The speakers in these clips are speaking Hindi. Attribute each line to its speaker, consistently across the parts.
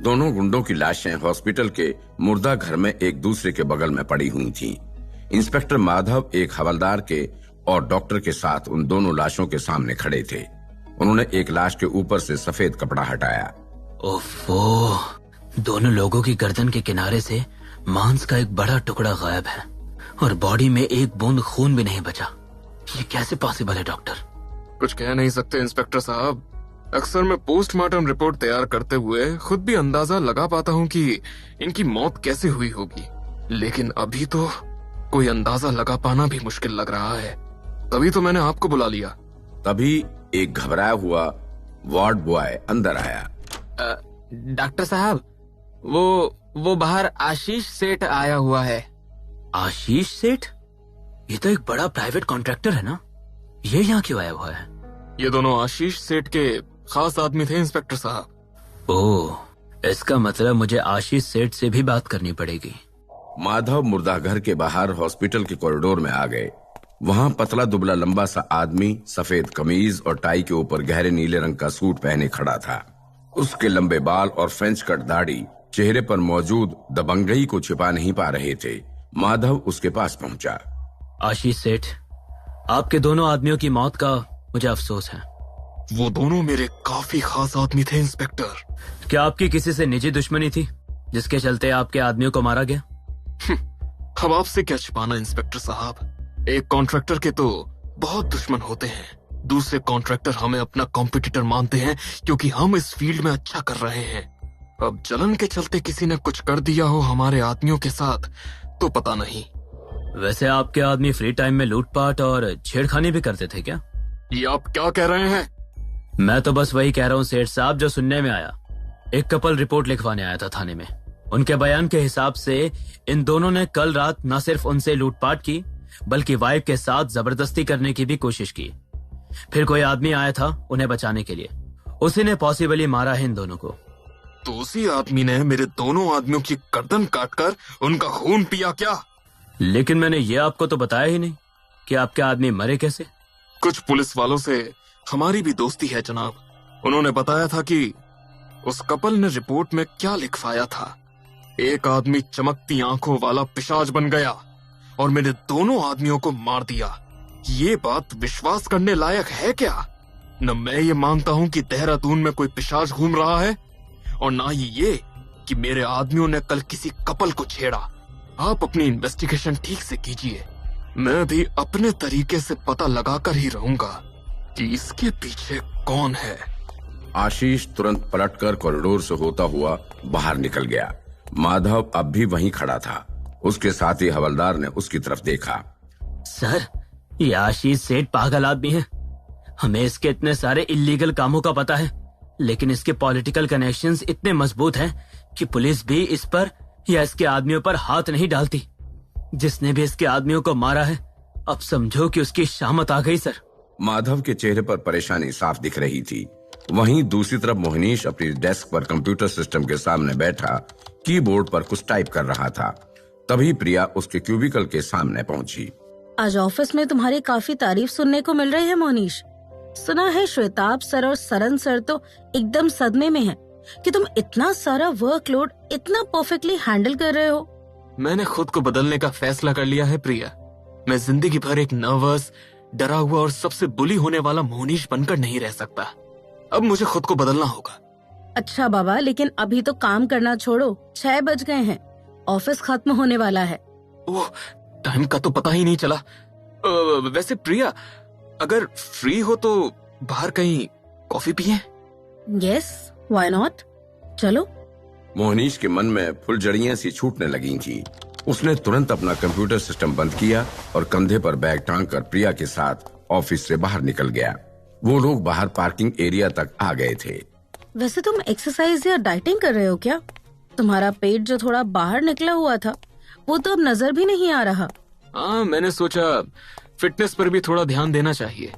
Speaker 1: दोनों गुंडों की लाशें हॉस्पिटल के मुर्दा घर में एक दूसरे के बगल में पड़ी हुई थीं। इंस्पेक्टर माधव एक हवलदार के और डॉक्टर के साथ उन दोनों लाशों के सामने खड़े थे। उन्होंने एक लाश के ऊपर से सफेद कपड़ा हटाया।
Speaker 2: ओफो, दोनों लोगों की गर्दन के किनारे से मांस का एक बड़ा टुकड़ा गायब है और बॉडी में एक बूंद खून भी नहीं बचा। ये कैसे पॉसिबल है डॉक्टर?
Speaker 3: कुछ कह नहीं सकते इंस्पेक्टर साहब। अक्सर मैं पोस्टमार्टम रिपोर्ट तैयार करते हुए खुद भी अंदाजा लगा पाता हूँ कि इनकी मौत कैसे हुई होगी, लेकिन अभी तो कोई अंदाजा लगा पाना भी मुश्किल लग रहा है। तभी तो मैंने आपको बुला लिया।
Speaker 1: तभी एक घबराया हुआ वार्ड बॉय अंदर आया।
Speaker 4: डॉक्टर साहब, वो बाहर आशीष सेठ आया हुआ है।
Speaker 2: आशीष सेठ? ये तो एक बड़ा प्राइवेट कॉन्ट्रैक्टर है ना, ये यहाँ क्यों आया हुआ है?
Speaker 3: ये दोनों आशीष सेठ के खास आदमी थे इंस्पेक्टर साहब।
Speaker 2: ओह, इसका मतलब मुझे आशीष सेठ से भी बात करनी पड़ेगी।
Speaker 1: माधव मुर्दा घर के बाहर हॉस्पिटल के कॉरिडोर में आ गए। वहाँ पतला दुबला लंबा सा आदमी सफेद कमीज और टाई के ऊपर गहरे नीले रंग का सूट पहने खड़ा था। उसके लंबे बाल और फ्रेंच कट दाढ़ी चेहरे पर मौजूद दबंगई को छिपा नहीं पा रहे थे। माधव उसके पास पहुंचा।
Speaker 2: आशीष सेठ, आपके दोनों आदमियों की मौत का मुझे अफसोस है।
Speaker 3: वो दोनों मेरे काफी खास आदमी थे इंस्पेक्टर।
Speaker 2: क्या आपकी किसी से निजी दुश्मनी थी जिसके चलते आपके आदमियों को मारा गया?
Speaker 3: अब आपसे क्या छिपाना इंस्पेक्टर साहब। एक कॉन्ट्रैक्टर के तो बहुत दुश्मन होते हैं, दूसरे कॉन्ट्रैक्टर हमें अपना कॉम्पिटिटर मानते हैं क्योंकि हम इस फील्ड में अच्छा कर रहे हैं। अब जलन के चलते किसी ने कुछ कर दिया हो हमारे आदमियों के साथ तो पता नहीं।
Speaker 2: वैसे आपके आदमी फ्री टाइम में लूटपाट और छेड़खानी भी करते थे क्या?
Speaker 3: ये आप क्या कह रहे हैं?
Speaker 2: मैं तो बस वही कह रहा हूँ सेठ साहब जो सुनने में आया। एक कपल रिपोर्ट लिखवाने आया था थाने में। उनके बयान के हिसाब से इन दोनों ने कल रात न सिर्फ उनसे लूटपाट की बल्कि वाइफ के साथ जबरदस्ती करने की भी कोशिश की। फिर कोई आदमी आया था उन्हें बचाने के लिए, उसी ने पॉसिबली मारा है इन दोनों को।
Speaker 3: तो उसी आदमी ने मेरे दोनों आदमियों की गर्दन काटकर उनका खून पिया क्या?
Speaker 2: लेकिन मैंने ये आपको तो बताया ही नहीं कि आपके आदमी मरे कैसे।
Speaker 3: कुछ पुलिस वालों से हमारी भी दोस्ती है जनाब। उन्होंने बताया था कि उस कपल ने रिपोर्ट में क्या लिखवाया था। एक आदमी चमकती आंखों वाला पिशाच बन गया और मेरे दोनों आदमियों को मार दिया। ये बात विश्वास करने लायक है क्या? न मैं ये मानता हूँ कि देहरादून में कोई पिशाच घूम रहा है और ना ही ये कि मेरे आदमियों ने कल किसी कपल को छेड़ा। आप अपनी इन्वेस्टिगेशन ठीक से कीजिए, मैं भी अपने तरीके से पता लगाकर ही रहूंगा कि इसके पीछे कौन है।
Speaker 1: आशीष तुरंत पलटकर कॉरिडोर से होता हुआ बाहर निकल गया। माधव अब भी वहीं खड़ा था। उसके साथ ही हवलदार ने उसकी तरफ देखा।
Speaker 2: सर, ये आशीष सेठ पागल आदमी है। हमें इसके इतने सारे इल्लीगल कामों का पता है, लेकिन इसके पॉलिटिकल कनेक्शंस इतने मजबूत हैं कि पुलिस भी इस पर या इसके आदमियों पर हाथ नहीं डालती। जिसने भी इसके आदमियों को मारा है, अब समझो कि उसकी शामत आ गई। सर,
Speaker 1: माधव के चेहरे पर परेशानी साफ दिख रही थी। वहीं दूसरी तरफ मोहनीश अपनी डेस्क पर कंप्यूटर सिस्टम के सामने बैठा कीबोर्ड पर कुछ टाइप कर रहा था। तभी प्रिया उसके क्यूबिकल के सामने पहुंची।
Speaker 5: आज ऑफिस में तुम्हारी काफी तारीफ सुनने को मिल रही है मोहनीश। सुना है श्वेताब सर और सरन सर तो एकदम सदमे में हैं कि तुम इतना सारा वर्कलोड इतना परफेक्टली हैंडल कर रहे हो।
Speaker 3: मैंने खुद को बदलने का फैसला कर लिया है प्रिया। मैं जिंदगी भर एक नर्वस, डरा हुआ और सबसे बुली होने वाला मोहनीश बनकर नहीं रह सकता। अब मुझे खुद को बदलना होगा।
Speaker 5: अच्छा बाबा, लेकिन अभी तो काम करना छोड़ो, 6 बज गए हैं, ऑफिस खत्म होने वाला है।
Speaker 3: ओह, टाइम का तो पता ही नहीं चला। वैसे प्रिया, अगर फ्री हो तो बाहर कहीं कॉफी पिए?
Speaker 5: यस, व्हाई नॉट, चलो।
Speaker 1: मोहनीश के मन में फुलझड़ियां सी छूटने लगी थी। उसने तुरंत अपना कंप्यूटर सिस्टम बंद किया और कंधे पर बैग टांगकर प्रिया के साथ ऑफिस से बाहर निकल गया। वो लोग बाहर पार्किंग एरिया तक आ गए थे।
Speaker 5: वैसे तुम एक्सरसाइज या डाइटिंग कर रहे हो क्या? तुम्हारा पेट जो थोड़ा बाहर निकला हुआ था वो तो अब नजर भी नहीं आ रहा।
Speaker 3: हाँ, मैंने सोचा फिटनेस पर भी थोड़ा ध्यान देना चाहिए।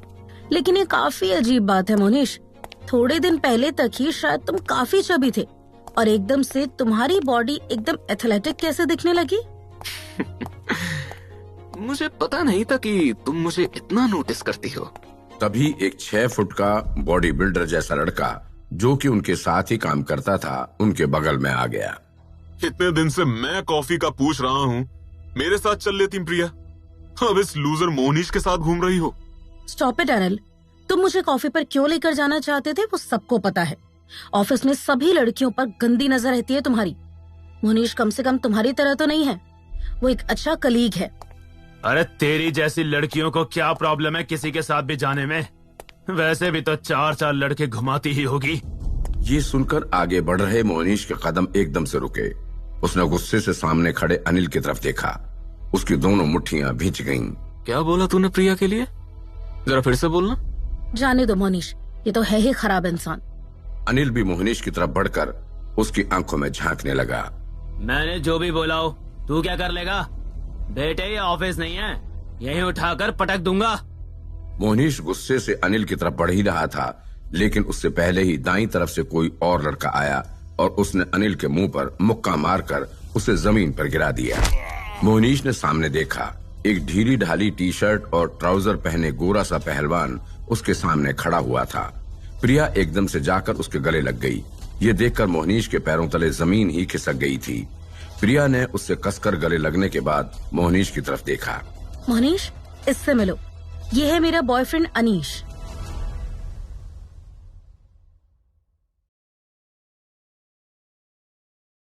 Speaker 5: लेकिन ये काफी अजीब बात है मोनीश, थोड़े दिन पहले तक ही शायद तुम काफी चबी थे और एकदम से तुम्हारी बॉडी एकदम एथलेटिक कैसे दिखने लगी?
Speaker 3: मुझे पता नहीं था कि तुम मुझे इतना नोटिस करती हो।
Speaker 1: तभी एक 6 फुट का बॉडी बिल्डर जैसा लड़का जो कि उनके साथ ही काम करता था, उनके बगल में आ गया।
Speaker 6: इतने दिन से मैं कॉफी का पूछ रहा हूँ, मेरे साथ चल लेती प्रिया, अब इस लूजर मोनीश के साथ घूम रही हो।
Speaker 5: स्टॉप इट अनिल, तुम मुझे कॉफी पर क्यों लेकर जाना चाहते थे वो सबको पता है। ऑफिस में सभी लड़कियों पर गंदी नजर रहती है तुम्हारी। मोनीश कम से कम तुम्हारी तरह तो नहीं है, वो एक अच्छा कलीग है।
Speaker 2: अरे तेरी जैसी लड़कियों को क्या प्रॉब्लम है किसी के साथ भी जाने में? वैसे भी तो 4-4 लड़के घुमाती ही होगी।
Speaker 1: ये सुनकर आगे बढ़ रहे मोनीश के कदम एकदम से रुके। उसने गुस्से से सामने खड़े अनिल की तरफ देखा। उसकी दोनों मुट्ठियां भींच गईं।
Speaker 3: क्या बोला तूने प्रिया के लिए? जरा फिर से बोलना।
Speaker 5: जाने दो मोनीश, ये तो है ही खराब इंसान।
Speaker 1: अनिल भी मोहनीश की तरफ बढ़कर उसकी आंखों में झांकने लगा।
Speaker 2: मैंने जो भी बोला हो तू क्या कर लेगा? बेटे ये ऑफिस नहीं है, यहीं उठाकर पटक दूंगा।
Speaker 1: मोहनीश गुस्से से अनिल की तरफ बढ़ ही रहा था, लेकिन उससे पहले ही दाईं तरफ से कोई और लड़का आया और उसने अनिल के मुंह पर मुक्का मारकर उसे जमीन पर गिरा दिया। मोहनीश ने सामने देखा, एक ढीली ढाली टी शर्ट और ट्राउजर पहने गोरा सा पहलवान उसके सामने खड़ा हुआ था। प्रिया एकदम से जाकर उसके गले लग गई। ये देखकर मोहनीश के पैरों तले जमीन ही खिसक गई थी। प्रिया ने उससे कसकर गले लगने के बाद मोहनीश की तरफ देखा।
Speaker 5: मोनीश, इससे मिलो, ये है मेरा बॉयफ्रेंड अनीश।